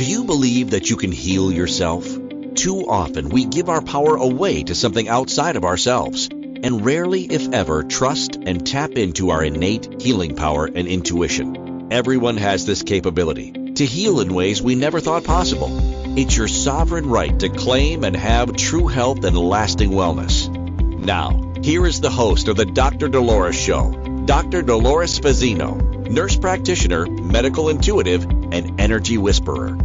Do you believe that you can heal yourself? Too often we give our power away to something outside of ourselves, and rarely, if ever, trust and tap into our innate healing power and intuition. Everyone has this capability to heal in ways we never thought possible. It's your sovereign right to claim and have true health and lasting wellness. Now, here is the host of the Dr. Dolores Show, Dr. Dolores Fazzino, nurse practitioner, medical intuitive, and energy whisperer.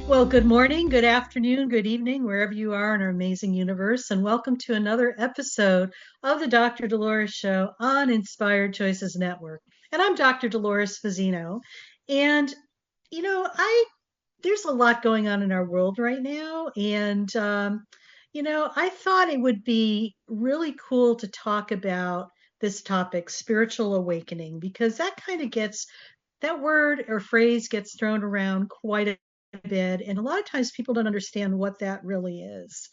Well, good morning, good afternoon, good evening, wherever you are in our amazing universe, and welcome to another episode of the Dr. Dolores Show on Inspired Choices Network. And I'm Dr. Dolores Fazzino. And, there's a lot going on in our world right now. And, I thought it would be really cool to talk about this topic, spiritual awakening, because that word or phrase gets thrown around quite a bit, and a lot of times people don't understand what that really is.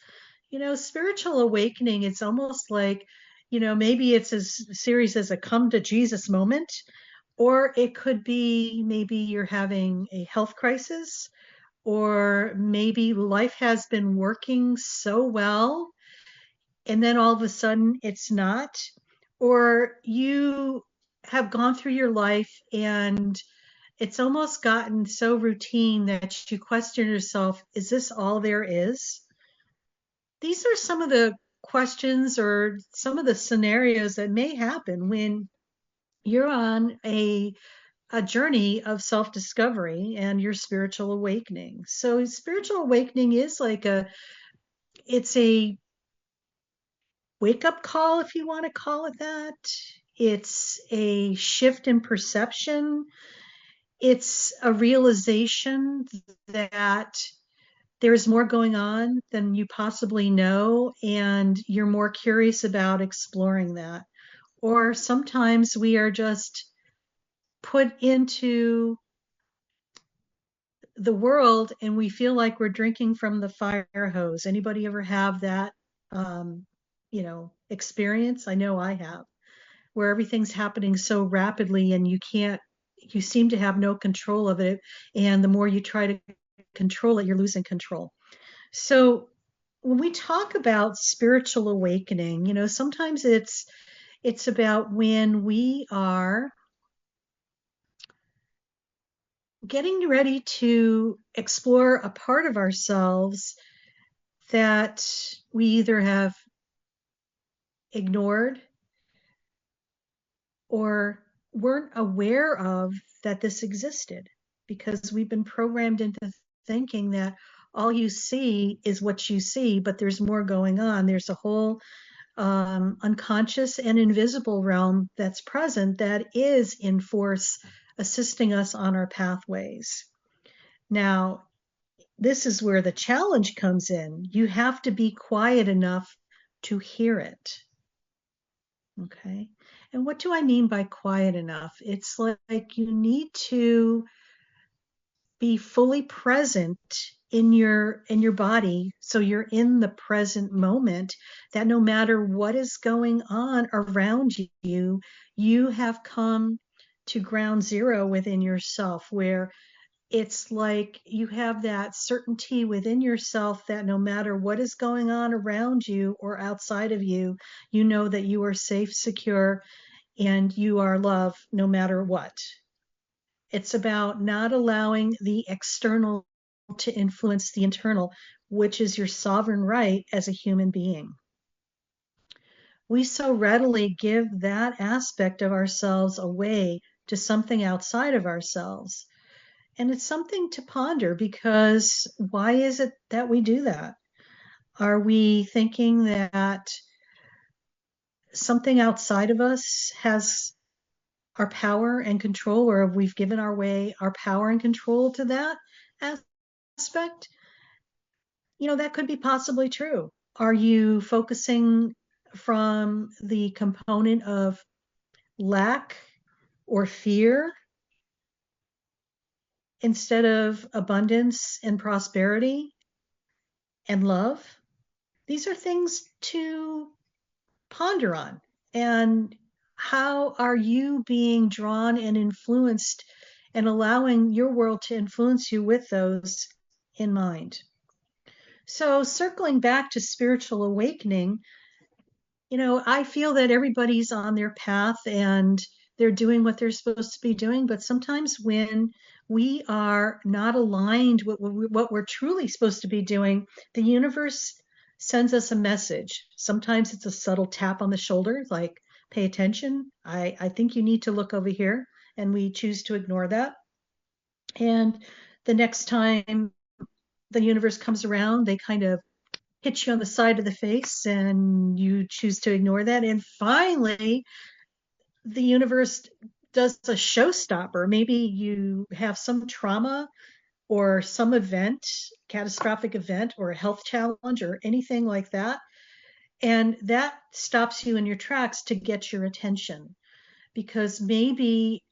Spiritual awakening, it's almost like, maybe it's as serious as a come to Jesus moment, or it could be maybe you're having a health crisis, or maybe life has been working so well and then all of a sudden it's not, or you have gone through your life and it's almost gotten so routine that you question yourself, is this all there is? These are some of the questions or some of the scenarios that may happen when you're on a journey of self-discovery and your spiritual awakening. So spiritual awakening is it's a wake-up call, if you want to call it that. It's a shift in perception. It's a realization that there's more going on than you possibly know, and you're more curious about exploring that. Or sometimes we are just put into the world and we feel like we're drinking from the fire hose. Anybody ever have that, experience? I know I have, where everything's happening so rapidly and you seem to have no control of it. And the more you try to control it, you're losing control. So when we talk about spiritual awakening, sometimes it's about when we are getting ready to explore a part of ourselves that we either have ignored or weren't aware of that this existed, because we've been programmed into thinking that all you see is what you see, but there's more going on. There's a whole unconscious and invisible realm that's present that is in force assisting us on our pathways. Now, this is where the challenge comes in. You have to be quiet enough to hear it. Okay. And what do I mean by quiet enough? It's like you need to be fully present in your body, so you're in the present moment, that no matter what is going on around you, you have come to ground zero within yourself, where it's like you have that certainty within yourself that no matter what is going on around you or outside of you, you know that you are safe, secure, and you are loved no matter what. It's about not allowing the external to influence the internal, which is your sovereign right as a human being. We so readily give that aspect of ourselves away to something outside of ourselves. And it's something to ponder, because why is it that we do that? Are we thinking that something outside of us has our power and control, or have we given our power and control to that aspect? That could be possibly true. Are you focusing from the component of lack or fear instead of abundance and prosperity and love? These are things to ponder on. And how are you being drawn and influenced and allowing your world to influence you with those in mind. So, circling back to spiritual awakening, I feel that everybody's on their path and they're doing what they're supposed to be doing. But sometimes when we are not aligned with what we're truly supposed to be doing, the universe sends us a message. Sometimes it's a subtle tap on the shoulder, like, pay attention. I think you need to look over here. And we choose to ignore that. And the next time the universe comes around, they kind of hit you on the side of the face and you choose to ignore that. And finally, the universe does a showstopper. Maybe you have some trauma or some event, catastrophic event, or a health challenge or anything like that. And that stops you in your tracks to get your attention, because maybe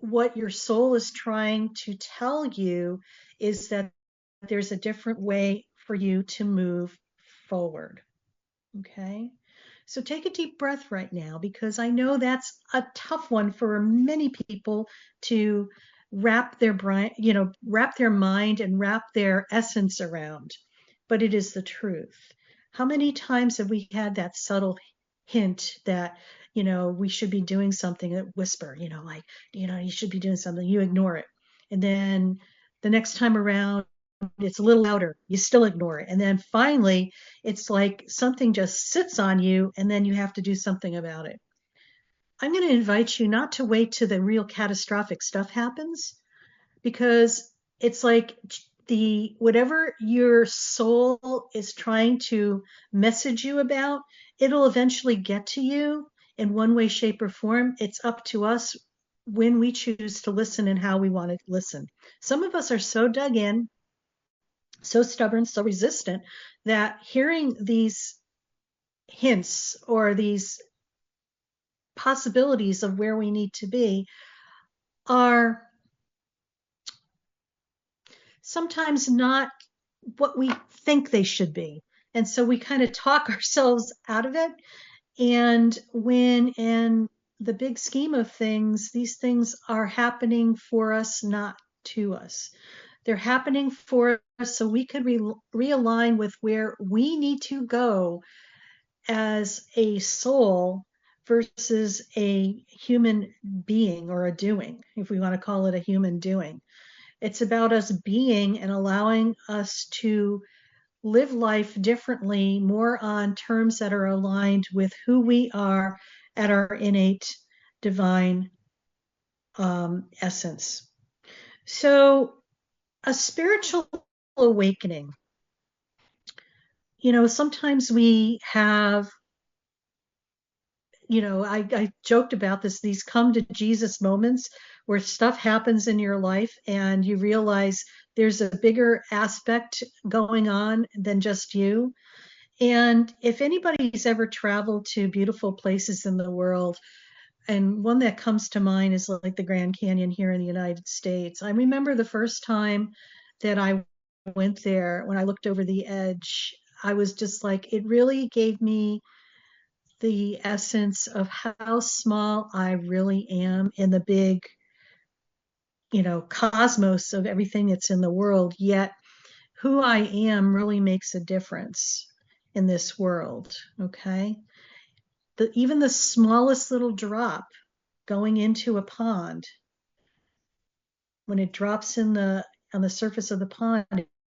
what your soul is trying to tell you is that there's a different way for you to move forward. Okay. So take a deep breath right now, because I know that's a tough one for many people to wrap their brain, wrap their mind and wrap their essence around. But it is the truth. How many times have we had that subtle hint that, we should be doing something, a whisper, like, you should be doing something, you ignore it. And then the next time around, it's a little louder, you still ignore it. And then finally, it's like something just sits on you, and then you have to do something about it. I'm going to invite you not to wait till the real catastrophic stuff happens, because it's like the whatever your soul is trying to message you about, it'll eventually get to you in one way, shape, or form. It's up to us when we choose to listen and how we want to listen. Some of us are so dug in, so stubborn, so resistant, that hearing these hints or these possibilities of where we need to be are sometimes not what we think they should be. And so we kind of talk ourselves out of it. And when in the big scheme of things, these things are happening for us, not to us. They're happening for us so we could realign with where we need to go as a soul versus a human being, or a doing, if we want to call it a human doing. It's about us being and allowing us to live life differently, more on terms that are aligned with who we are at our innate divine essence. So, a spiritual awakening, sometimes we have, I joked about this, these come to Jesus moments where stuff happens in your life and you realize there's a bigger aspect going on than just you. And if anybody's ever traveled to beautiful places in the world, and one that comes to mind is like the Grand Canyon here in the United States. I remember the first time that I went there, when I looked over the edge, I was just like, it really gave me the essence of how small I really am in the big, cosmos of everything that's in the world. Yet who I am really makes a difference in this world. Okay. Even the smallest little drop going into a pond, when it drops on the surface of the pond,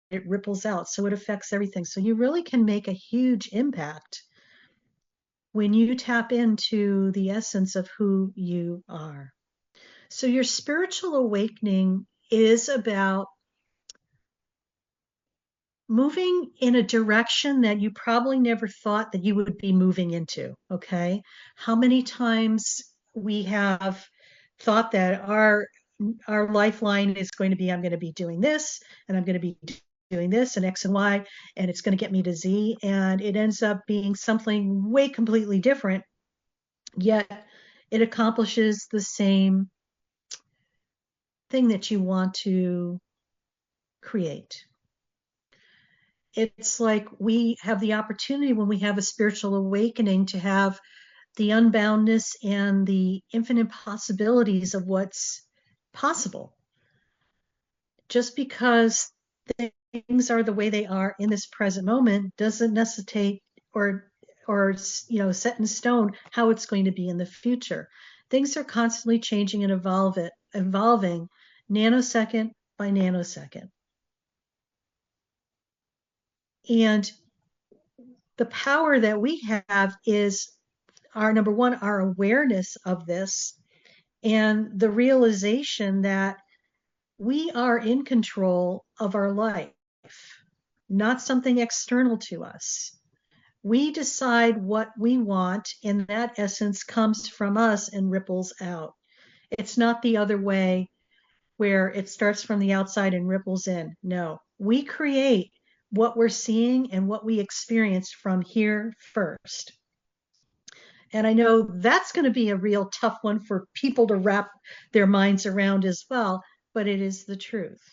it ripples out. So it affects everything. So you really can make a huge impact when you tap into the essence of who you are. So your spiritual awakening is about moving in a direction that you probably never thought that you would be moving into. Okay. How many times we have thought that our lifeline is going to be, I'm going to be doing this and I'm going to be doing this and X and Y, and it's going to get me to Z. And it ends up being something way completely different, yet it accomplishes the same thing that you want to create. It's like we have the opportunity when we have a spiritual awakening to have the unboundness and the infinite possibilities of what's possible. Just because things are the way they are in this present moment doesn't necessitate or set in stone how it's going to be in the future. Things are constantly changing and evolving nanosecond by nanosecond. And the power that we have is our number one, our awareness of this, and the realization that we are in control of our life, not something external to us. We decide what we want, and that essence comes from us and ripples out. It's not the other way where it starts from the outside and ripples in. No, we create what we're seeing and what we experience from here first. And I know that's going to be a real tough one for people to wrap their minds around as well, but it is the truth.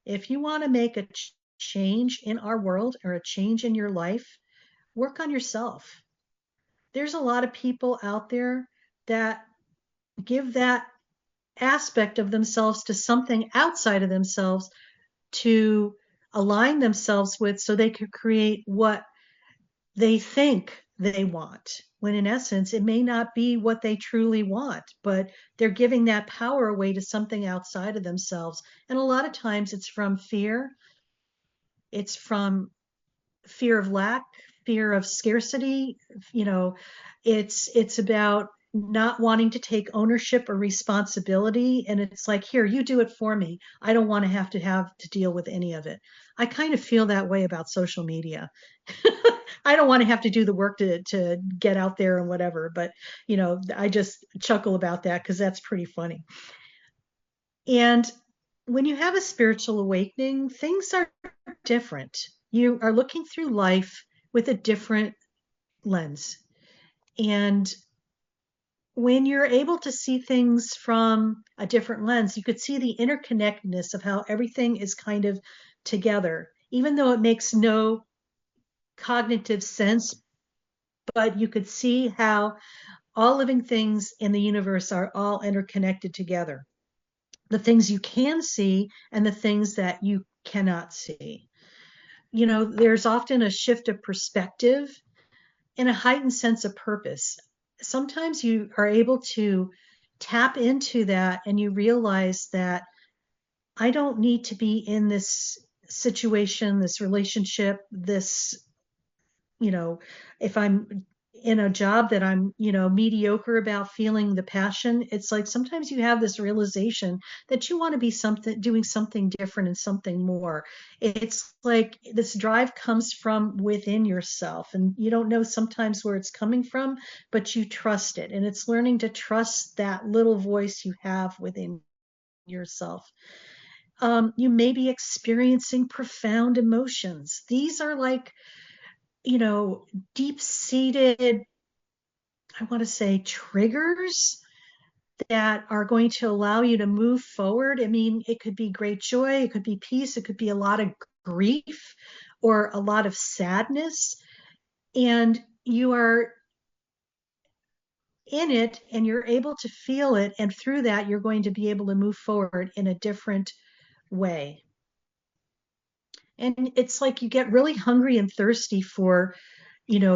If you want to make a change in our world or a change in your life, work on yourself. There's a lot of people out there that give that aspect of themselves to something outside of themselves to align themselves with so they could create what they think they want, when in essence it may not be what they truly want, but they're giving that power away to something outside of themselves. And a lot of times it's from fear, it's from fear of lack, fear of scarcity. It's about not wanting to take ownership or responsibility, and it's like, here, you do it for me. I don't want to have to deal with any of it. I kind of feel that way about social media. I don't want to have to do the work to get out there and whatever, but I just chuckle about that because that's pretty funny. And when you have a spiritual awakening, things are different. You are looking through life with a different lens. And when you're able to see things from a different lens, you could see the interconnectedness of how everything is kind of together, even though it makes no cognitive sense, but you could see how all living things in the universe are all interconnected together. The things you can see and the things that you cannot see. There's often a shift of perspective and a heightened sense of purpose. Sometimes you are able to tap into that and you realize that I don't need to be in this situation, this relationship, this, if I'm in a job that I'm, mediocre about feeling the passion, it's like sometimes you have this realization that you want to be doing something different and something more. It's like this drive comes from within yourself, and you don't know sometimes where it's coming from, but you trust it. And it's learning to trust that little voice you have within yourself. You may be experiencing profound emotions. These are like, deep-seated, I want to say, triggers that are going to allow you to move forward. I mean, it could be great joy, it could be peace, it could be a lot of grief or a lot of sadness. And you are in it and you're able to feel it. And through that, you're going to be able to move forward in a different way. And it's like you get really hungry and thirsty for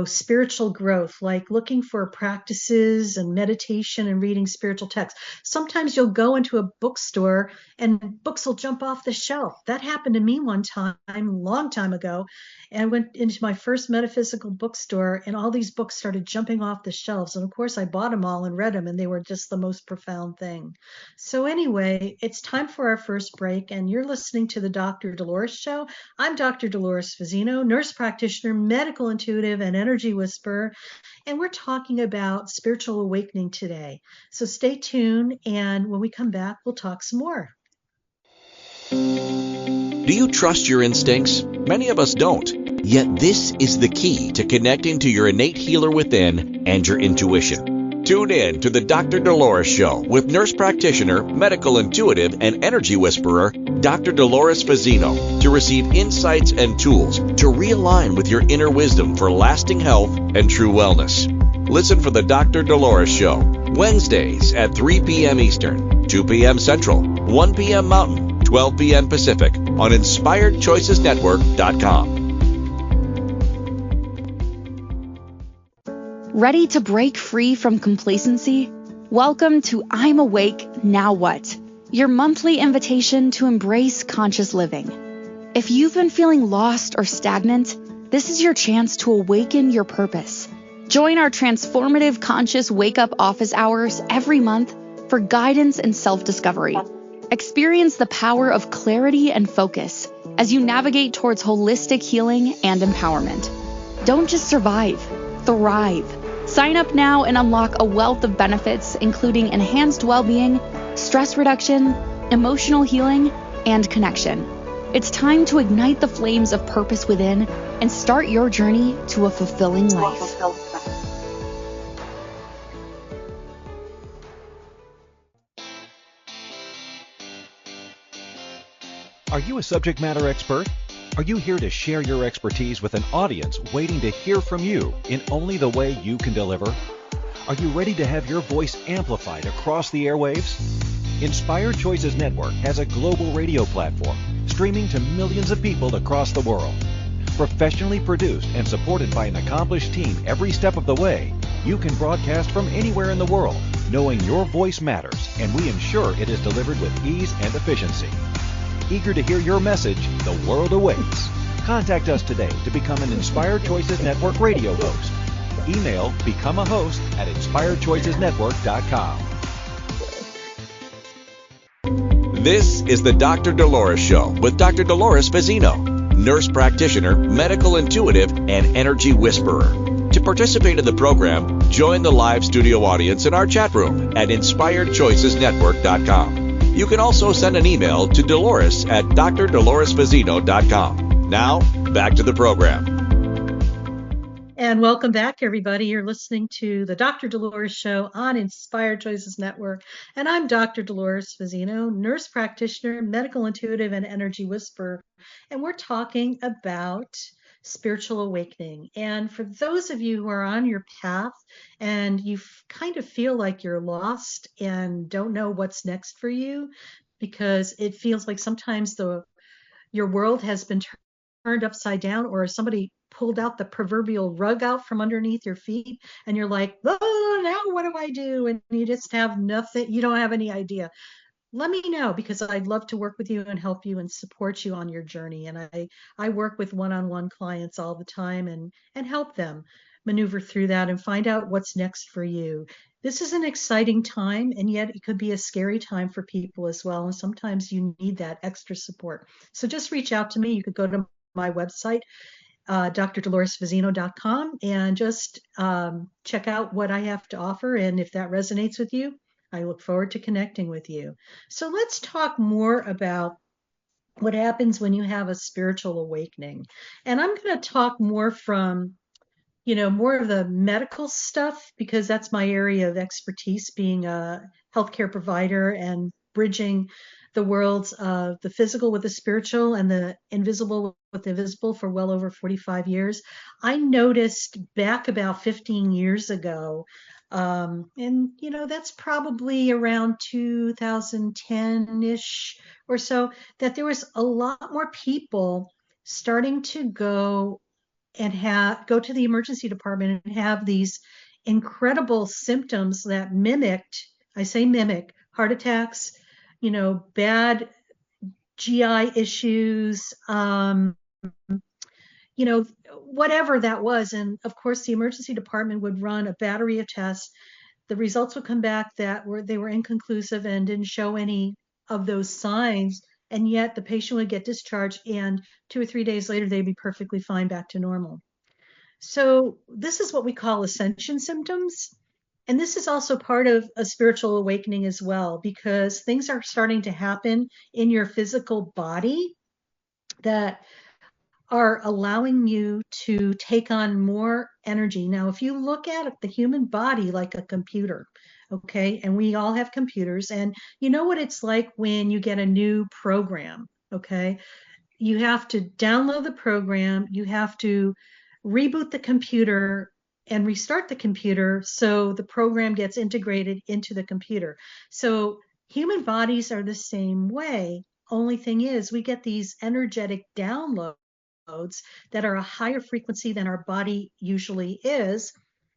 spiritual growth, like looking for practices and meditation and reading spiritual texts. Sometimes you'll go into a bookstore and books will jump off the shelf. That happened to me one time, a long time ago. And I went into my first metaphysical bookstore and all these books started jumping off the shelves. And of course, I bought them all and read them, and they were just the most profound thing. So anyway, it's time for our first break, and you're listening to the Dr. Dolores Show. I'm Dr. Dolores Fazzino, nurse practitioner, medical intuitive, and energy whisperer, and we're talking about spiritual awakening today. So stay tuned, and when we come back, we'll talk some more. Do you trust your instincts? Many of us don't. Yet this is the key to connecting to your innate healer within and your intuition. Tune in to the Dr. Dolores Show with nurse practitioner, medical intuitive, and energy whisperer, Dr. Dolores Fazzino, to receive insights and tools to realign with your inner wisdom for lasting health and true wellness. Listen for the Dr. Dolores Show, Wednesdays at 3 p.m. Eastern, 2 p.m. Central, 1 p.m. Mountain, 12 p.m. Pacific on InspiredChoicesNetwork.com. Ready to break free from complacency? Welcome to I'm Awake, Now What? Your monthly invitation to embrace conscious living. If you've been feeling lost or stagnant, this is your chance to awaken your purpose. Join our transformative conscious wake-up office hours every month for guidance and self-discovery. Experience the power of clarity and focus as you navigate towards holistic healing and empowerment. Don't just survive, thrive. Sign up now and unlock a wealth of benefits, including enhanced well-being, stress reduction, emotional healing, and connection. It's time to ignite the flames of purpose within and start your journey to a fulfilling life. Are you a subject matter expert? Are you here to share your expertise with an audience waiting to hear from you in only the way you can deliver? Are you ready to have your voice amplified across the airwaves? Inspired Choices Network has a global radio platform streaming to millions of people across the world. Professionally produced and supported by an accomplished team every step of the way, you can broadcast from anywhere in the world, knowing your voice matters, and we ensure it is delivered with ease and efficiency. Eager to hear your message, the world awaits. Contact us today to become an Inspired Choices Network radio host. Email become a host at inspiredchoicesnetwork.com. This is the Dr. Dolores Show with Dr. Dolores Fazzino, nurse practitioner, medical intuitive, and energy whisperer. To participate in the program, join the live studio audience in our chat room at inspiredchoicesnetwork.com. You can also send an email to Dolores at drdoloresfazzino.com. Now, back to the program. And welcome back, everybody. You're listening to the Dr. Dolores Show on Inspired Choices Network. And I'm Dr. Dolores Fazzino, nurse practitioner, medical intuitive, and energy whisperer. And we're talking about spiritual awakening. And for those of you who are on your path and you kind of feel like you're lost and don't know what's next for you, because it feels like sometimes your world has been turned upside down, or somebody pulled out the proverbial rug out from underneath your feet, and you're like, oh, now what do I do? And you just have nothing, you don't have any idea. Let me know, because I'd love to work with you and help you and support you on your journey. And I work with one-on-one clients all the time and help them maneuver through that and find out what's next for you. This is an exciting time, and yet it could be a scary time for people as well. And sometimes you need that extra support. So just reach out to me. You could go to my website, drdoloresfazzino.com, and just check out what I have to offer. And if that resonates with you, I look forward to connecting with you. So let's talk more about what happens when you have a spiritual awakening. And I'm going to talk more from, more of the medical stuff, because that's my area of expertise, being a healthcare provider and bridging the worlds of the physical with the spiritual and the invisible with the visible for well over 45 years. I noticed back about 15 years ago, and that's probably around 2010-ish or so, that there was a lot more people starting to go to the emergency department and have these incredible symptoms that mimicked, I say mimic, heart attacks, bad GI issues, whatever that was. And of course, the emergency department would run a battery of tests. The results would come back that they were inconclusive and didn't show any of those signs. And yet the patient would get discharged, and 2 or 3 days later, they'd be perfectly fine, back to normal. So this is what we call ascension symptoms. And this is also part of a spiritual awakening as well, because things are starting to happen in your physical body that are allowing you to take on more energy. Now, if you look at the human body like a computer, okay, and we all have computers, and you know what it's like when you get a new program, okay? You have to download the program, you have to reboot the computer and restart the computer so the program gets integrated into the computer. So human bodies are the same way. only thing is we get these energetic downloads that are a higher frequency than our body usually is.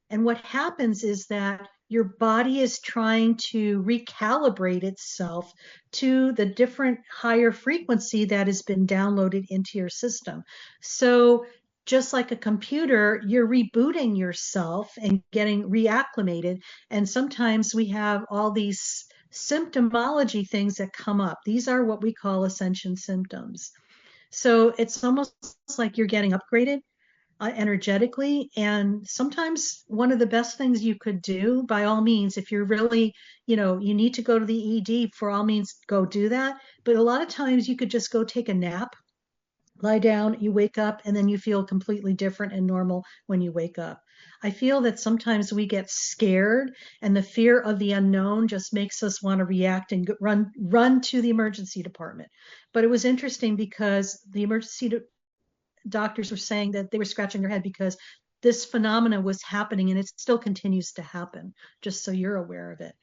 And what happens is that your body is trying to recalibrate itself to the different higher frequency that has been downloaded into your system. So just like a computer, you're rebooting yourself and getting reacclimated. And sometimes we have all these symptomology things that come up. These are what we call ascension symptoms. So it's almost like you're getting upgraded energetically. And sometimes one of the best things you could do, by all means, if you're really, you need to go to the ED, for all means, go do that. But a lot of times you could just go take a nap, lie down, you wake up, and then you feel completely different and normal when you wake up. I feel that sometimes we get scared, and the fear of the unknown just makes us want to react and run to the emergency department. But it was interesting because the emergency doctors were saying that they were scratching their head because this phenomena was happening, and it still continues to happen, just so you're aware of it.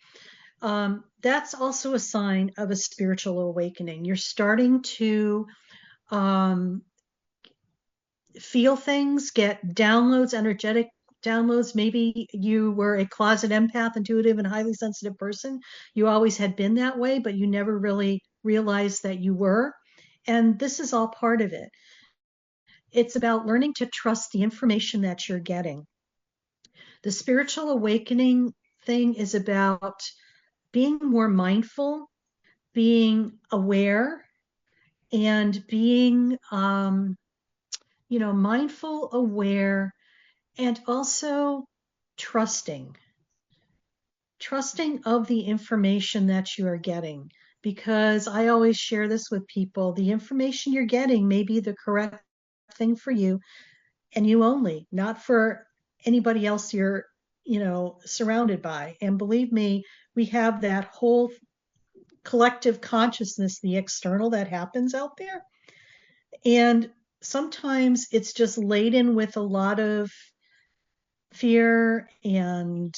That's also a sign of a spiritual awakening. You're starting to feel things, get downloads, energetic downloads. Maybe you were a closet empath, intuitive, and highly sensitive person. You always had been that way, but you never really realized that you were. And this is all part of it. It's about learning to trust the information that you're getting. The spiritual awakening thing is about being more mindful, being aware, and being, mindful, aware, and also trusting of the information that you are getting. Because I always share this with people, the information you're getting may be the correct thing for you, and you only, not for anybody else you're, surrounded by. And believe me, we have that whole collective consciousness, the external, that happens out there. And sometimes it's just laden with a lot of fear and,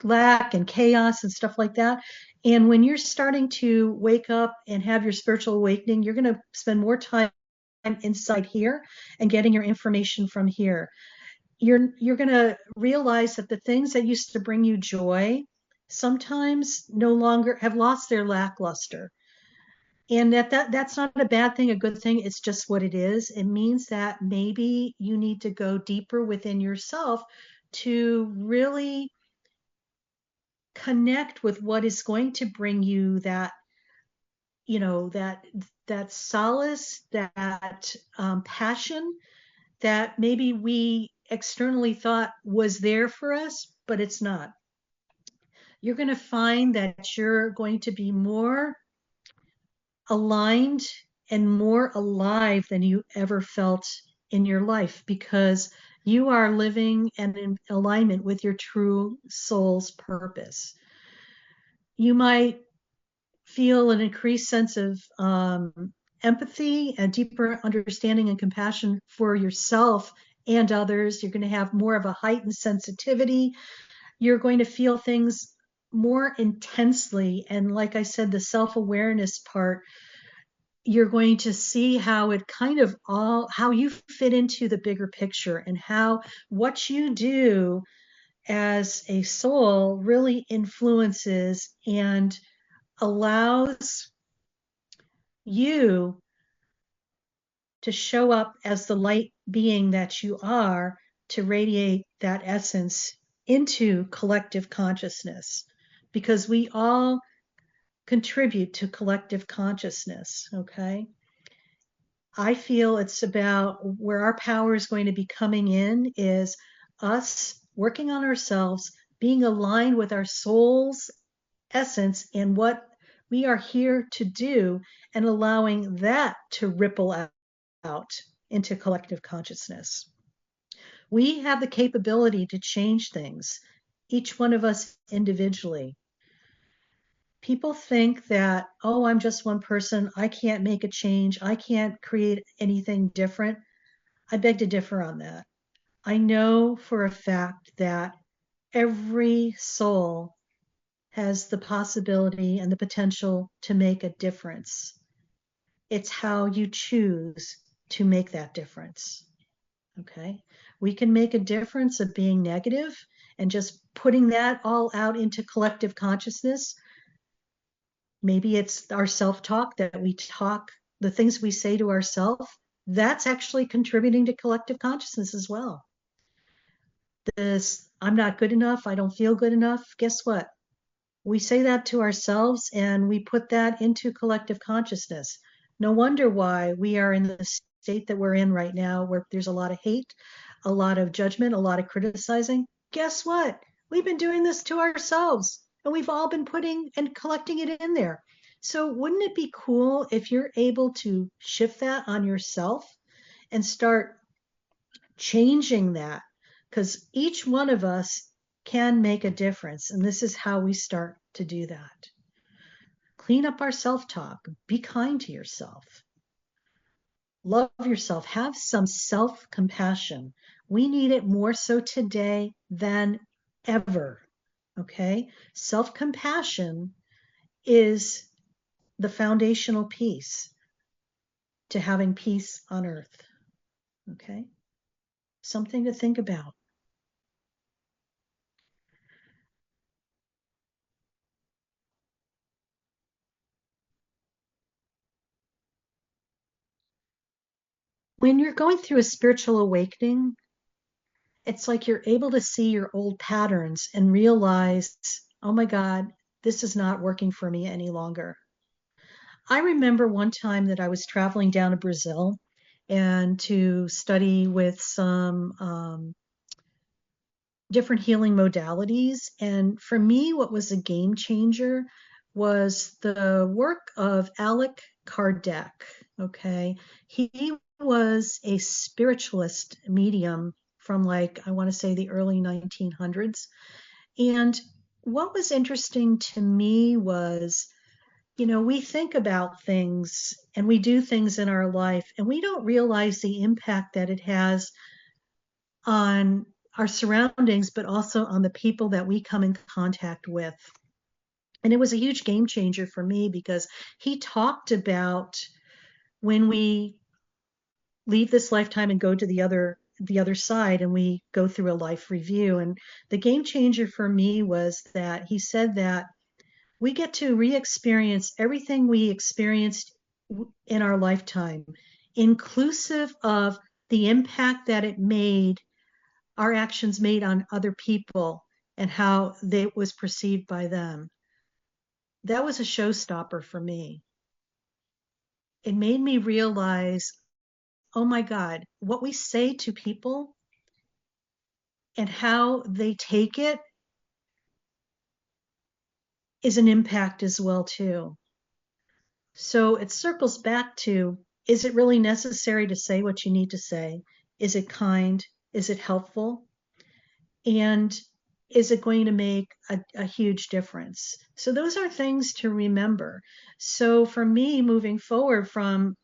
lack and chaos and stuff like that. And when you're starting to wake up and have your spiritual awakening, you're going to spend more time inside here and getting your information from here. You're going to realize that the things that used to bring you joy sometimes no longer have lost their lackluster. And that's not a bad thing, a good thing. It's just what it is. It means that maybe you need to go deeper within yourself to really connect with what is going to bring you that, that solace, that passion that maybe we externally thought was there for us, but it's not. You're going to find that you're going to be more aligned and more alive than you ever felt in your life, because you are living and in alignment with your true soul's purpose. You might feel an increased sense of empathy and deeper understanding and compassion for yourself and others. You're going to have more of a heightened sensitivity. You're going to feel things more intensely. And like I said, the self-awareness part, you're going to see how it kind of how you fit into the bigger picture, and how what you do as a soul really influences and allows you to show up as the light being that you are, to radiate that essence into collective consciousness, because we all contribute to collective consciousness. Okay. I feel it's about where our power is going to be coming in is us working on ourselves, being aligned with our soul's essence and what we are here to do, and allowing that to ripple out into collective consciousness. We have the capability to change things, each one of us individually. People think that, oh, I'm just one person, I can't make a change, I can't create anything different. I beg to differ on that. I know for a fact that every soul has the possibility and the potential to make a difference. It's how you choose to make that difference. Okay? We can make a difference of being negative and just putting that all out into collective consciousness. Maybe it's our self-talk that we talk, the things we say to ourselves, that's actually contributing to collective consciousness as well. This, I'm not good enough, I don't feel good enough. Guess what? We say that to ourselves and we put that into collective consciousness. No wonder why we are in the state that we're in right now, where there's a lot of hate, a lot of judgment, a lot of criticizing. Guess what? We've been doing this to ourselves, and we've all been putting and collecting it in there. So wouldn't it be cool if you're able to shift that on yourself and start changing that? Because each one of us can make a difference, and this is how we start to do that. Clean up our self-talk. Be kind to yourself. Love yourself. Have some self-compassion. We need it more so today than ever. Okay? Self-compassion is the foundational piece to having peace on earth. Okay? Something to think about. When you're going through a spiritual awakening, it's like you're able to see your old patterns and realize, oh my God, this is not working for me any longer. I remember one time that I was traveling down to Brazil and to study with some different healing modalities. And for me, what was a game changer was the work of Alec Kardec. Okay. He was a spiritualist medium from, like, I want to say the early 1900s. And what was interesting to me was, we think about things and we do things in our life, and we don't realize the impact that it has on our surroundings, but also on the people that we come in contact with. And it was a huge game changer for me because he talked about when we leave this lifetime and go to the other side, and we go through a life review. And the game changer for me was that he said that we get to re-experience everything we experienced in our lifetime, inclusive of the impact that our actions made on other people and how it was perceived by them. That was a showstopper for me. It made me realize, oh my God, what we say to people and how they take it is an impact as well too. So it circles back to, is it really necessary to say what you need to say? Is it kind? Is it helpful? And is it going to make a huge difference? So those are things to remember. So for me, moving forward from,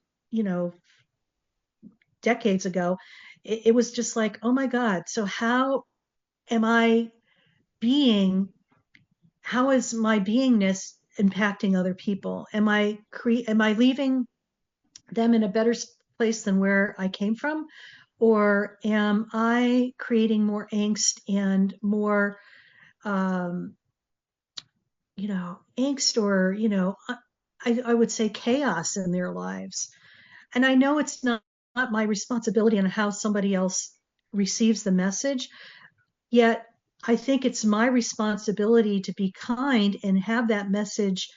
decades ago, it was just like, oh my God, so how am I how is my beingness impacting other people? Am I leaving them in a better place than where I came from? Or am I creating more angst and more, angst, or, I would say chaos in their lives? And I know it's not my responsibility on how somebody else receives the message, yet I think it's my responsibility to be kind and have that message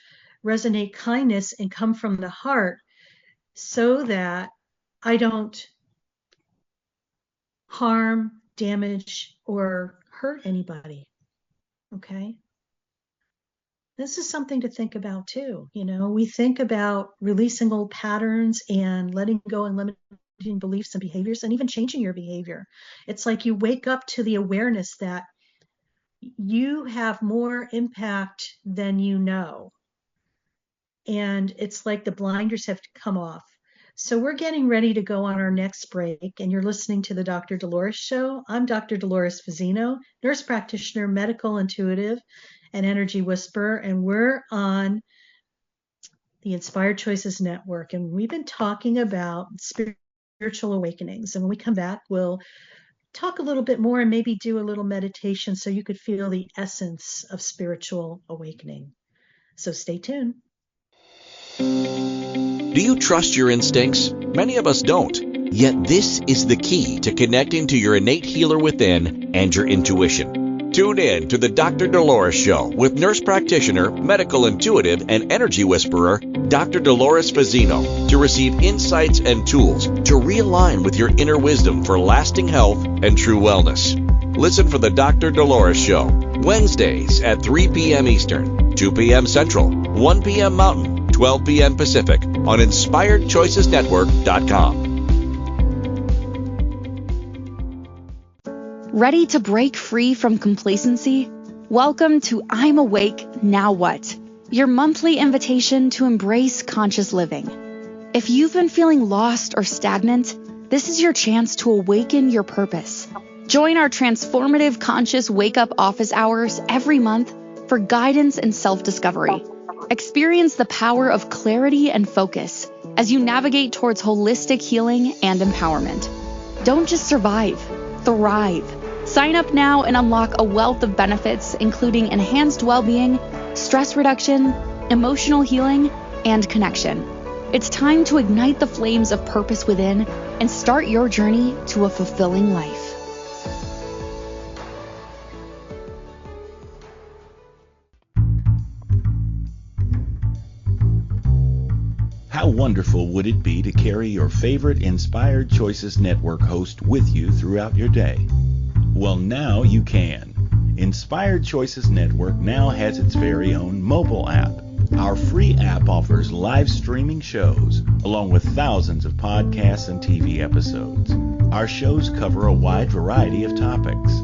resonate kindness and come from the heart, so that I don't harm, damage, or hurt anybody. Okay? This is something to think about too. We think about releasing old patterns and letting go and limiting beliefs and behaviors, and even changing your behavior. It's like you wake up to the awareness that you have more impact than you know. And it's like the blinders have to come off. So we're getting ready to go on our next break, and you're listening to the Dr. Dolores Show. I'm Dr. Dolores Fazzino, nurse practitioner, medical intuitive, and energy whisperer, and we're on the Inspired Choices Network, and we've been talking about spiritual awakenings. And when we come back, we'll talk a little bit more and maybe do a little meditation so you could feel the essence of spiritual awakening. So stay tuned. Do you trust your instincts? Many of us don't. Yet this is the key to connecting to your innate healer within and your intuition. Tune in to the Dr. Dolores Show with nurse practitioner, medical intuitive, and energy whisperer, Dr. Dolores Fazzino, to receive insights and tools to realign with your inner wisdom for lasting health and true wellness. Listen for the Dr. Dolores Show, Wednesdays at 3 p.m. Eastern, 2 p.m. Central, 1 p.m. Mountain, 12 p.m. Pacific on InspiredChoicesNetwork.com. Ready to break free from complacency? Welcome to I'm Awake, Now What? Your monthly invitation to embrace conscious living. If you've been feeling lost or stagnant, this is your chance to awaken your purpose. Join our transformative conscious wake-up office hours every month for guidance and self-discovery. Experience the power of clarity and focus as you navigate towards holistic healing and empowerment. Don't just survive, thrive. Sign up now and unlock a wealth of benefits, including enhanced well-being, stress reduction, emotional healing, and connection. It's time to ignite the flames of purpose within and start your journey to a fulfilling life. How wonderful would it be to carry your favorite Inspired Choices Network host with you throughout your day? Well, now you can. Inspired Choices Network now has its very own mobile app. Our free app offers live streaming shows, along with thousands of podcasts and TV episodes. Our shows cover a wide variety of topics.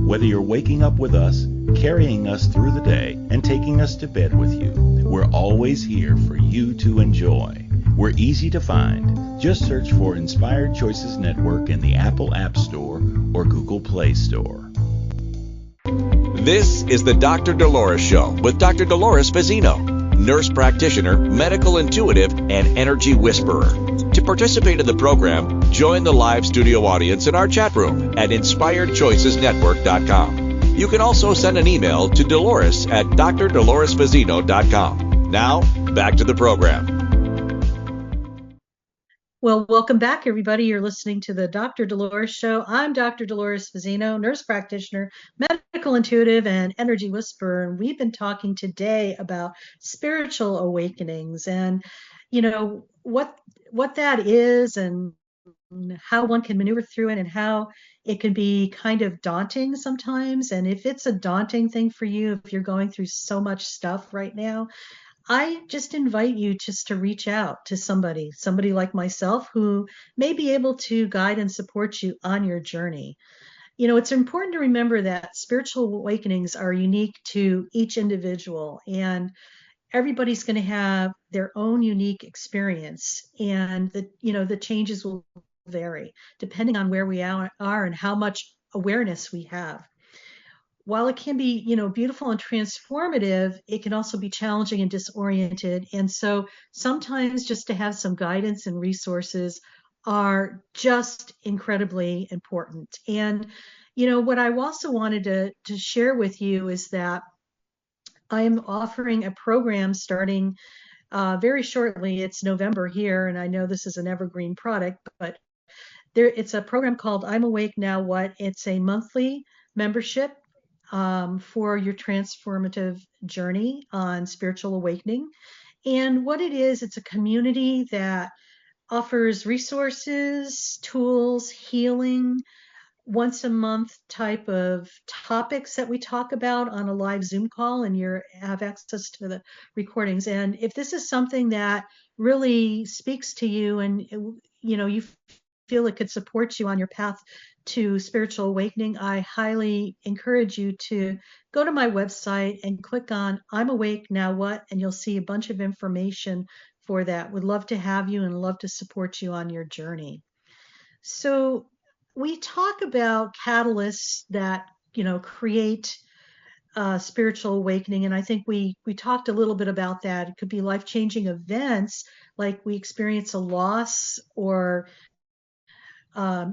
Whether you're waking up with us, carrying us through the day, and taking us to bed with you, we're always here for you to enjoy. We're easy to find. Just search for Inspired Choices Network in the Apple App Store or Google Play Store. This is the Dr. Dolores Show with Dr. Dolores Fazzino, nurse practitioner, medical intuitive, and energy whisperer. To participate in the program, join the live studio audience in our chat room at InspiredChoicesNetwork.com. You can also send an email to Dolores at drdoloresfazzino.com. Now, back to the program. Well, welcome back, everybody. You're listening to the Dr. Dolores Show. I'm Dr. Dolores Fazzino, nurse practitioner, medical intuitive, and energy whisperer. And we've been talking today about spiritual awakenings and, what that is and how one can maneuver through it and how it can be kind of daunting sometimes. And if it's a daunting thing for you, if you're going through so much stuff right now, I just invite you just to reach out to somebody like myself who may be able to guide and support you on your journey. It's important to remember that spiritual awakenings are unique to each individual, and everybody's going to have their own unique experience, and the changes will vary depending on where we are and how much awareness we have. While it can be, beautiful and transformative, it can also be challenging and disoriented. And so sometimes just to have some guidance and resources are just incredibly important. And, what I also wanted to share with you is that I am offering a program starting very shortly. It's November here, and I know this is an evergreen product, but it's a program called I'm Awake Now What? It's a monthly membership for your transformative journey on spiritual awakening. And what it is, it's a community that offers resources, tools, healing, once a month type of topics that we talk about on a live Zoom call, and you have access to the recordings. And if this is something that really speaks to you and you feel it could support you on your path to spiritual awakening, I highly encourage you to go to my website and click on I'm Awake Now What, and you'll see a bunch of information for that. Would love to have you and love to support you on your journey. So we talk about catalysts that, create spiritual awakening, and I think we talked a little bit about that. It could be life-changing events, like we experience a loss, or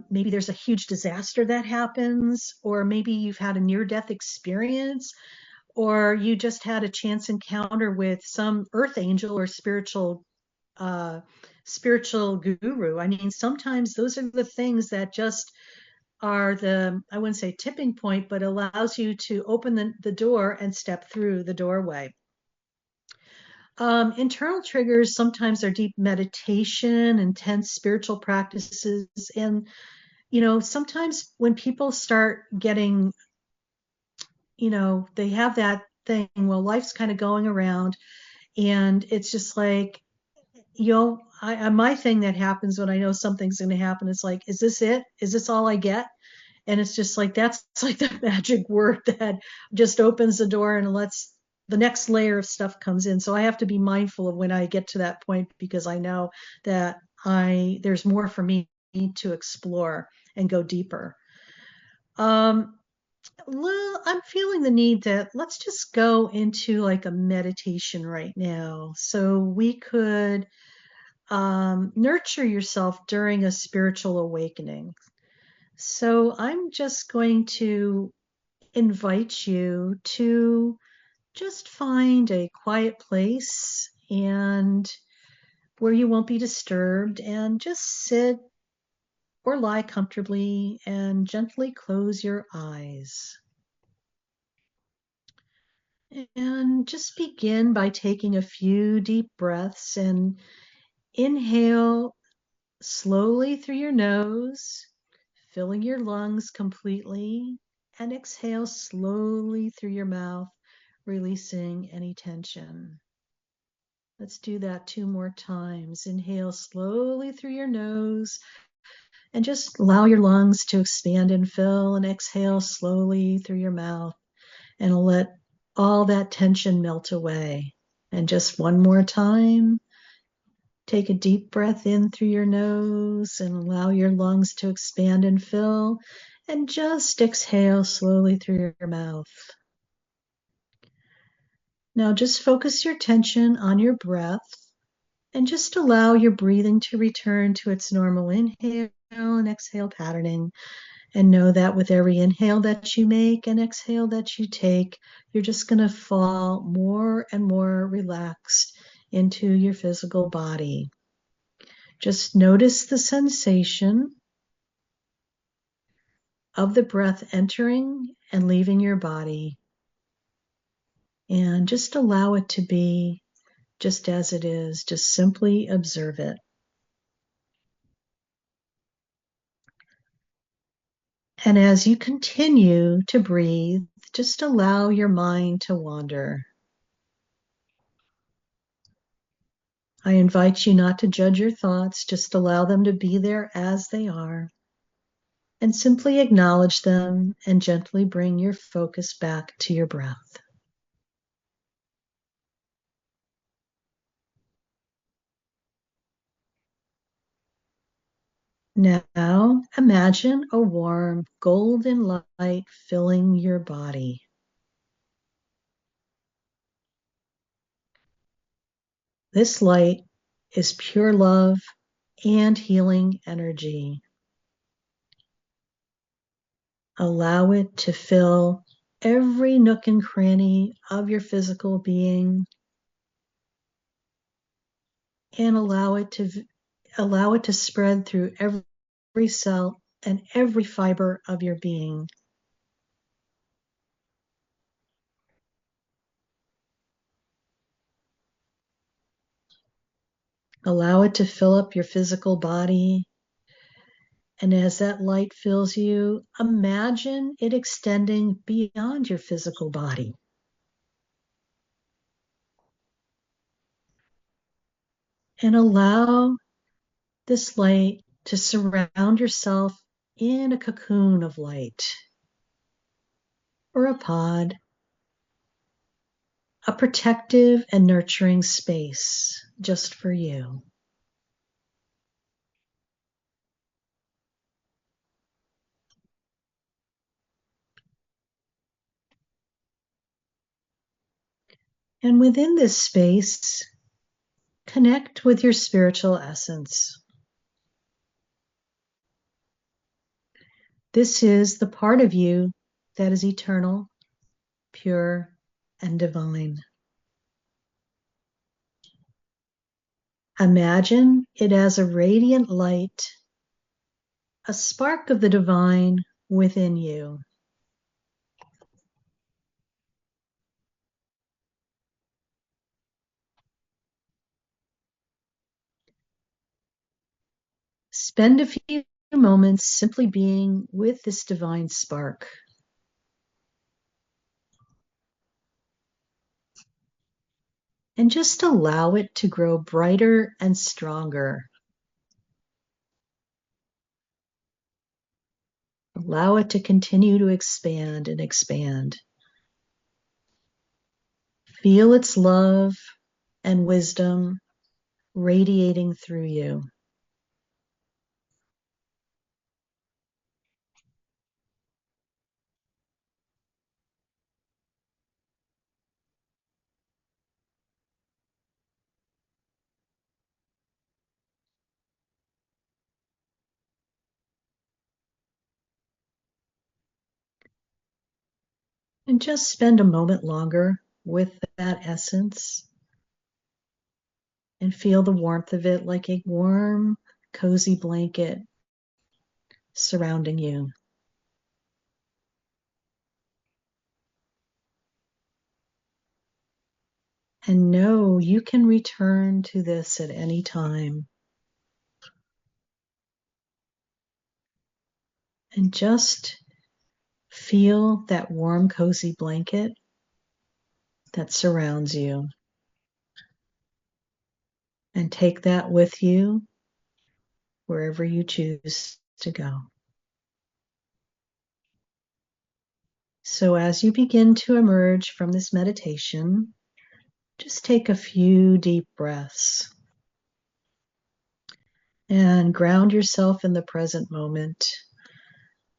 maybe there's a huge disaster that happens, or maybe you've had a near-death experience, or you just had a chance encounter with some earth angel or uh, spiritual guru. I mean, sometimes those are the things that just are the, I wouldn't say tipping point, but allows you to open the door and step through the doorway. Internal triggers sometimes are deep meditation, intense spiritual practices, and sometimes when people start getting, they have that thing, well, life's kind of going around, and it's just like, my thing that happens when I know something's going to happen, it's like, is this it? Is this all I get? And it's just like, that's like the magic word that just opens the door and lets the next layer of stuff comes in. So I have to be mindful of when I get to that point, because I know that there's more for me to explore and go deeper. Well, I'm feeling the need that let's just go into like a meditation right now. So we could nurture yourself during a spiritual awakening. So I'm just going to invite you to just find a quiet place and where you won't be disturbed, and just sit or lie comfortably and gently close your eyes. And just begin by taking a few deep breaths, and inhale slowly through your nose, filling your lungs completely, and exhale slowly through your mouth, releasing any tension. Let's do that 2 more times. Inhale slowly through your nose and just allow your lungs to expand and fill, and exhale slowly through your mouth and let all that tension melt away. And just 1 more time. Take a deep breath in through your nose and allow your lungs to expand and fill, and just exhale slowly through your mouth. Now just focus your attention on your breath and just allow your breathing to return to its normal inhale and exhale patterning. And know that with every inhale that you make and exhale that you take, you're just going to fall more and more relaxed into your physical body. Just notice the sensation of the breath entering and leaving your body, and just allow it to be just as it is. Just simply observe it. And as you continue to breathe, just allow your mind to wander. I invite you not to judge your thoughts, just allow them to be there as they are, and simply acknowledge them and gently bring your focus back to your breath. Now imagine a warm golden light filling your body. This light is pure love and healing energy. Allow it to fill every nook and cranny of your physical being, and allow it to spread through every cell and every fiber of your being. Allow it to fill up your physical body. And as that light fills you, imagine it extending beyond your physical body. And allow this light to surround yourself in a cocoon of light, or a pod, a protective and nurturing space just for you. And within this space, connect with your spiritual essence. This is the part of you that is eternal, pure, and divine. Imagine it as a radiant light, a spark of the divine within you. Spend a few moments simply being with this divine spark. And just allow it to grow brighter and stronger. Allow it to continue to expand and expand. Feel its love and wisdom radiating through you. And just spend a moment longer with that essence and feel the warmth of it like a warm, cozy blanket surrounding you. And know you can return to this at any time. And just feel that warm, cozy blanket that surrounds you. And take that with you wherever you choose to go. So as you begin to emerge from this meditation, just take a few deep breaths and ground yourself in the present moment.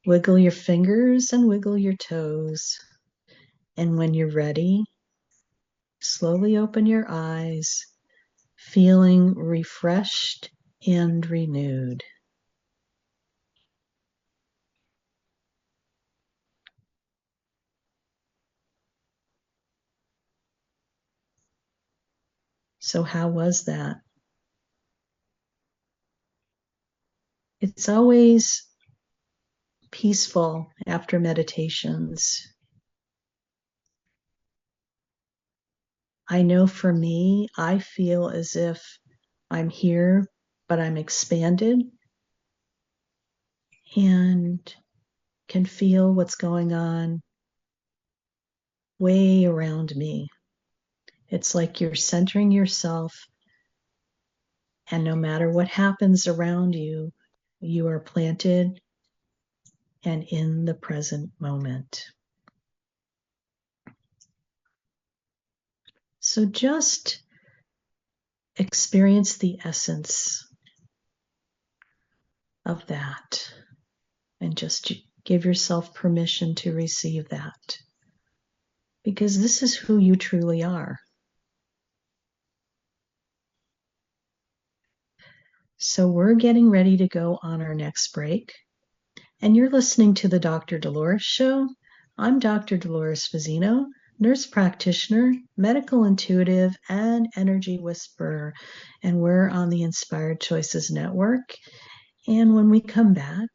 Wiggle your fingers and wiggle your toes. And when you're ready, slowly open your eyes, feeling refreshed and renewed. So how was that? It's always peaceful after meditations. I know for me, I feel as if I'm here, but I'm expanded and can feel what's going on way around me. It's like you're centering yourself, and no matter what happens around you, you are planted and in the present moment. So just experience the essence of that and just give yourself permission to receive that, because this is who you truly are. So we're getting ready to go on our next break, and you're listening to the Dr. Dolores Show. I'm Dr. Dolores Fazzino, nurse practitioner, medical intuitive, and energy whisperer, and we're on the Inspired Choices Network. And when we come back,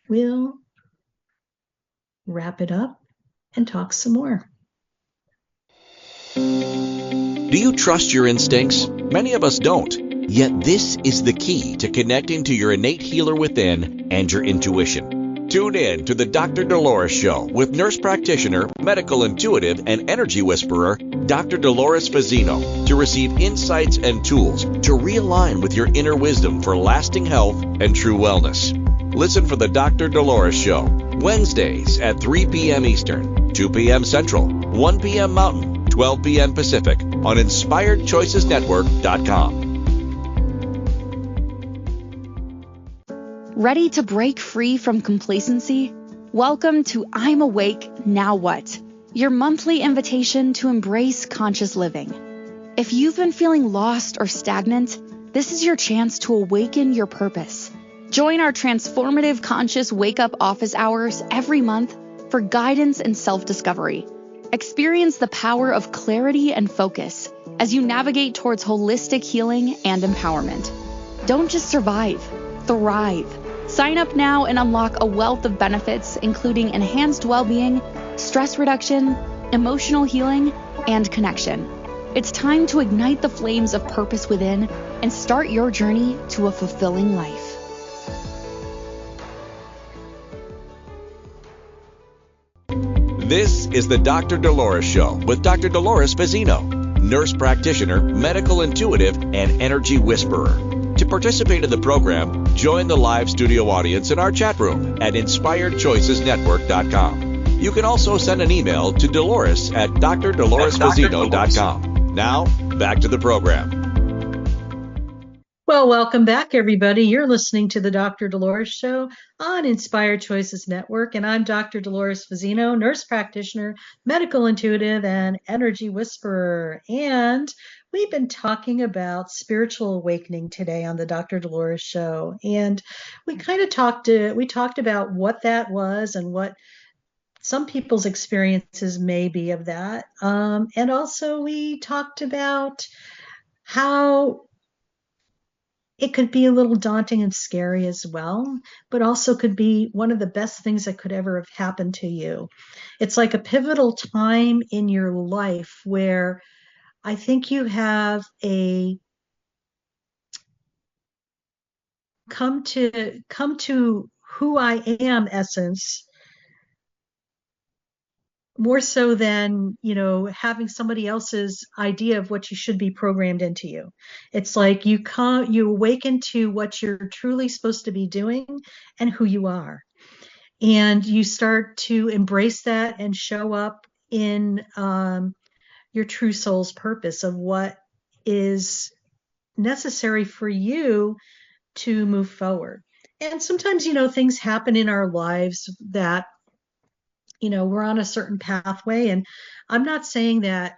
we'll wrap it up and talk some more. Do you trust your instincts? Many of us don't. Yet this is the key to connecting to your innate healer within and your intuition. Tune in to the Dr. Dolores Show with nurse practitioner, medical intuitive, and energy whisperer, Dr. Dolores Fazzino, to receive insights and tools to realign with your inner wisdom for lasting health and true wellness. Listen for the Dr. Dolores Show, Wednesdays at 3 p.m. Eastern, 2 p.m. Central, 1 p.m. Mountain, 12 p.m. Pacific on InspiredChoicesNetwork.com. Ready to break free from complacency? Welcome to I'm Awake, Now What? your monthly invitation to embrace conscious living. If you've been feeling lost or stagnant, this is your chance to awaken your purpose. Join our transformative conscious wake-up office hours every month for guidance and self-discovery. Experience the power of clarity and focus as you navigate towards holistic healing and empowerment. Don't just survive, thrive. Sign up now and unlock a wealth of benefits, including enhanced well-being, stress reduction, emotional healing, and connection. It's time to ignite the flames of purpose within and start your journey to a fulfilling life. This is the Dr. Dolores Show with Dr. Dolores Fazzino, nurse practitioner, medical intuitive, and energy whisperer. To participate in the program, join the live studio audience in our chat room at inspiredchoicesnetwork.com. You can also send an email to Dolores at drdoloresfazzino.com. Now, back to the program. Well, welcome back, everybody. You're listening to the Dr. Dolores Show on Inspired Choices Network, and I'm Dr. Dolores Fazzino, nurse practitioner, medical intuitive, and energy whisperer. And we've been talking about spiritual awakening today on the Dr. Dolores Show, and we kind of talked about what that was and what some people's experiences may be of that. And also we talked about how it could be a little daunting and scary as well, but also could be one of the best things that could ever have happened to you. It's like a pivotal time in your life where I think you have a come to who I am essence, more so than, having somebody else's idea of what you should be programmed into you. It's like you awaken to what you're truly supposed to be doing and who you are. And you start to embrace that and show up in your true soul's purpose of what is necessary for you to move forward. And sometimes, things happen in our lives that we're on a certain pathway. And I'm not saying that,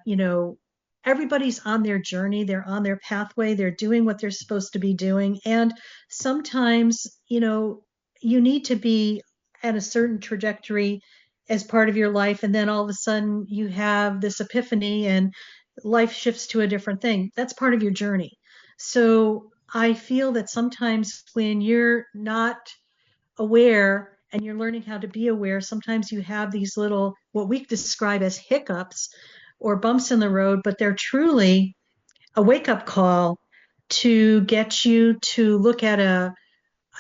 everybody's on their journey, they're on their pathway, they're doing what they're supposed to be doing. And sometimes, you need to be at a certain trajectory as part of your life. And then all of a sudden you have this epiphany and life shifts to a different thing. That's part of your journey. So I feel that sometimes when you're not aware and you're learning how to be aware, sometimes you have these little, what we describe as hiccups or bumps in the road, but they're truly a wake-up call to get you to look at a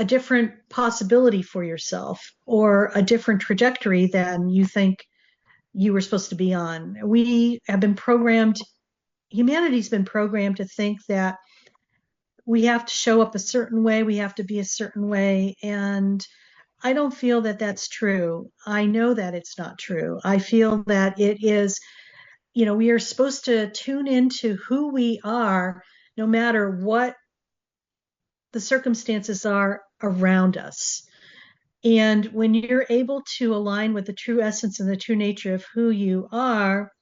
different possibility for yourself or a different trajectory than you think you were supposed to be on. We have been programmed, humanity's been programmed to think that we have to show up a certain way, we have to be a certain way, and I don't feel that that's true. I know that it's not true. I feel that it is, we are supposed to tune into who we are no matter what the circumstances are around us. And when you're able to align with the true essence and the true nature of who you are,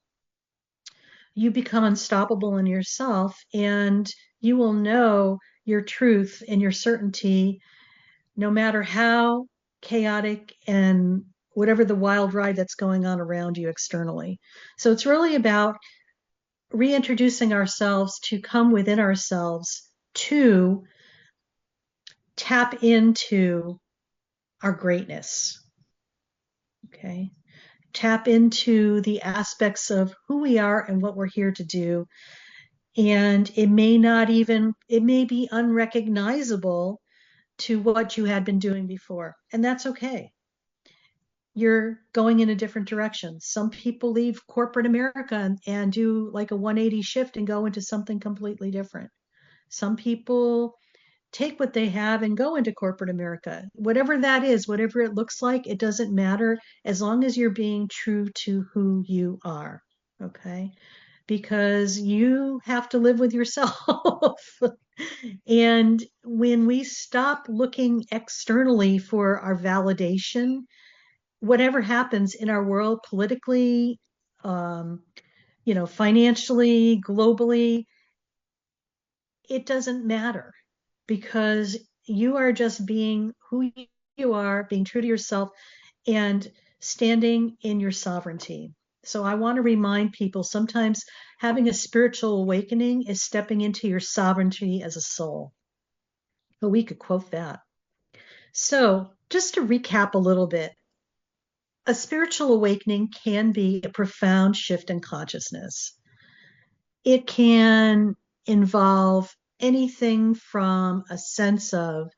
you become unstoppable in yourself and you will know your truth and your certainty no matter how chaotic and whatever the wild ride that's going on around you externally. So it's really about reintroducing ourselves to come within ourselves to tap into our greatness. Okay. Tap into the aspects of who we are and what we're here to do. And it may be unrecognizable to what you had been doing before. And that's okay. You're going in a different direction. Some people leave corporate America and do like a 180 shift and go into something completely different. Some people take what they have and go into corporate America. Whatever that is, whatever it looks like, it doesn't matter as long as you're being true to who you are. Okay? Because you have to live with yourself. And when we stop looking externally for our validation, whatever happens in our world politically, financially, globally, it doesn't matter, because you are just being who you are, being true to yourself, and standing in your sovereignty. So I want to remind people, sometimes having a spiritual awakening is stepping into your sovereignty as a soul. But we could quote that. So just to recap a little bit, a spiritual awakening can be a profound shift in consciousness. It can involve anything from a sense of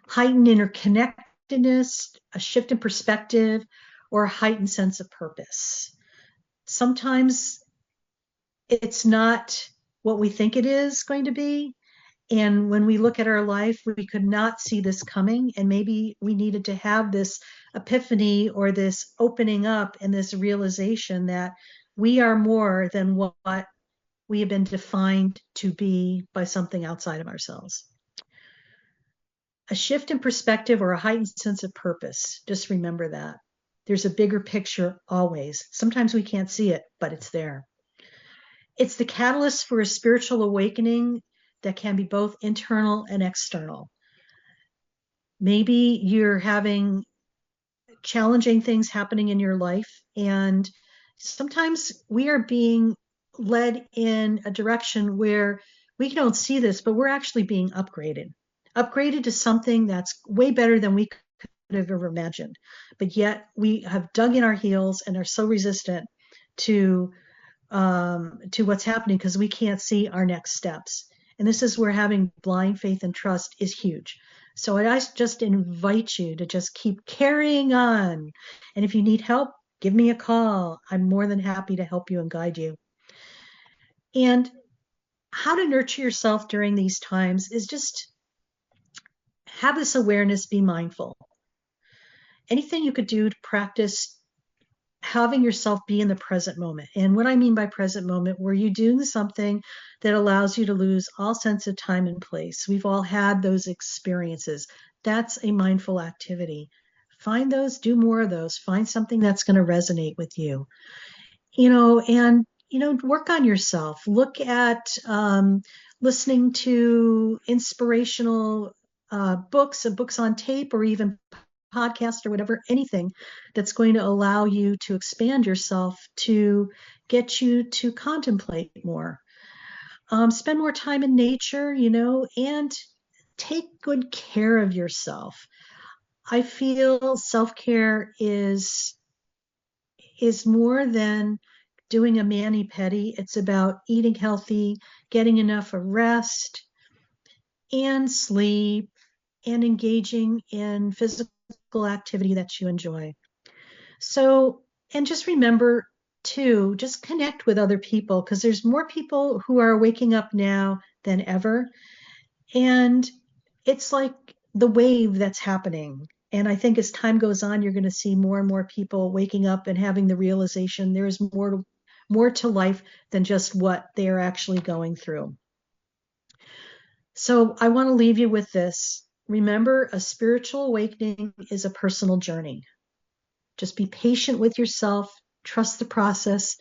heightened interconnectedness, a shift in perspective, or a heightened sense of purpose. Sometimes it's not what we think it is going to be. And when we look at our life, we could not see this coming. And maybe we needed to have this epiphany or this opening up and this realization that we are more than what we have been defined to be by something outside of ourselves. A shift in perspective or a heightened sense of purpose. Just remember that. There's a bigger picture always. Sometimes we can't see it, but it's there. It's the catalyst for a spiritual awakening that can be both internal and external. Maybe you're having challenging things happening in your life, and sometimes we are being led in a direction where we don't see this, but we're actually being upgraded to something that's way better than we could have ever imagined. But yet we have dug in our heels and are so resistant to what's happening because we can't see our next steps. And this is where having blind faith and trust is huge. So I just invite you to just keep carrying on. And if you need help, give me a call. I'm more than happy to help you and guide you. And how to nurture yourself during these times is just have this awareness, be mindful. Anything you could do to practice having yourself be in the present moment. And what I mean by present moment, where you're doing something that allows you to lose all sense of time and place. We've all had those experiences. That's a mindful activity. Find those, do more of those. Find something that's going to resonate with you. And work on yourself. Look at listening to inspirational books on tape, or even podcast or whatever, anything that's going to allow you to expand yourself, to get you to contemplate more. Spend more time in nature, and take good care of yourself. I feel self-care is more than doing a mani-pedi. It's about eating healthy, getting enough of rest and sleep, and engaging in physical activity that you enjoy. So, and just remember to just connect with other people, because there's more people who are waking up now than ever. And it's like the wave that's happening. And I think as time goes on, you're going to see more and more people waking up and having the realization there is more to life than just what they are actually going through. So I want to leave you with this. Remember, a spiritual awakening is a personal journey. Just be patient with yourself, trust the process,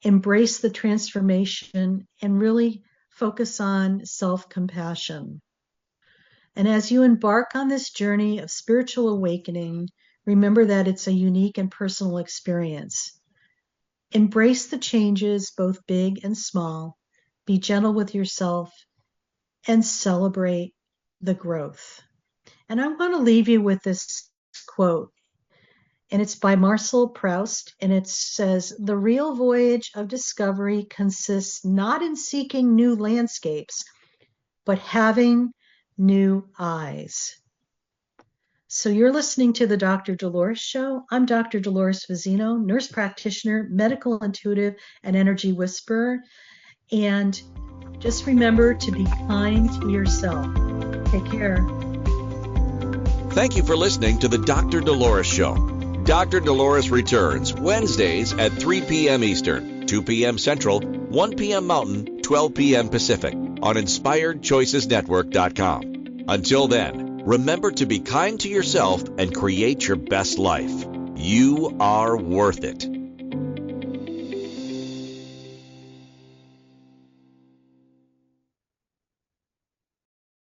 embrace the transformation, and really focus on self-compassion. And as you embark on this journey of spiritual awakening, remember that it's a unique and personal experience. Embrace the changes, both big and small. Be gentle with yourself and celebrate the growth. And I want to leave you with this quote, and it's by Marcel Proust, and it says, "The real voyage of discovery consists not in seeking new landscapes, but having new eyes." So you're listening to the Dr. Dolores Show. I'm Dr. Dolores Fazzino, nurse practitioner, medical intuitive, and energy whisperer. And just remember to be kind to yourself. Take care. Thank you for listening to the Dr. Dolores Show. Dr. Dolores returns Wednesdays at 3 p.m. Eastern, 2 p.m. Central, 1 p.m. Mountain, 12 p.m. Pacific on InspiredChoicesNetwork.com. Until then, remember to be kind to yourself and create your best life. You are worth it.